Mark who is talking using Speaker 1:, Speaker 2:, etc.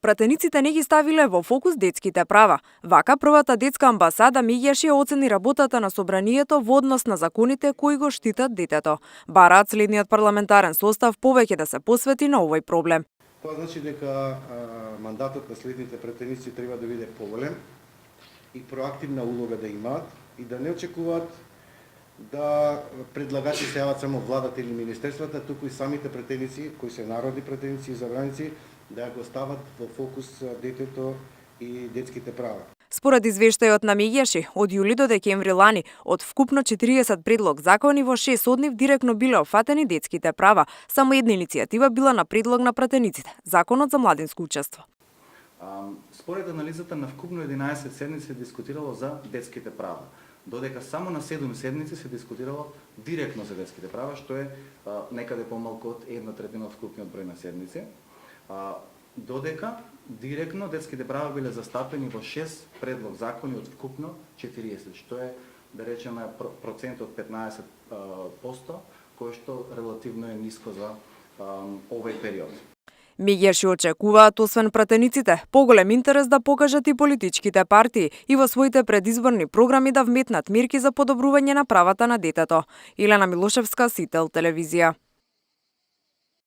Speaker 1: Пратениците не ги ставиле во фокус детските права. Вака првата детска амбасада меѓаш ја оцени работата на собранието во однос на законите кои го штитат детето. Бараат следниот парламентарен состав повеќе да се посвети на овој проблем.
Speaker 2: Тоа значи дека мандатот на следните пратеници треба да биде поголем и проактивна улога да имаат и да не очекуваат да предлагачи се јават само владата или министерствата, туку и самите пратеници, кои се народни пратеници и забраници, да го стават во фокус детето и детските права.
Speaker 1: Според извештајот на Меѓаши, од јули до декември лани, од вкупно 40 предлог закони во 6 од нив директно биле опфатени детските права. Само една иницијатива била на предлог на пратениците – Законот за младинско учество.
Speaker 3: Според анализата на вкупно 11 седници се дискутирало за детските права, додека само на 7 седници се дискутирало директно за детските права, што е некаде помалку од 1/3 од вкупниот број на седници. Додека директно детските права биле застапени во 6 предлог закони од вкупно 40, што е, да речеме, процент од 15%, кој што релативно е ниско за овој период.
Speaker 1: Меѓаши очекуваат, освен пратениците, поголем интерес да покажат и политичките партии и во своите предизборни програми да вметнат мерки за подобрување на правата на детето. Елена Милошевска, Сител телевизија.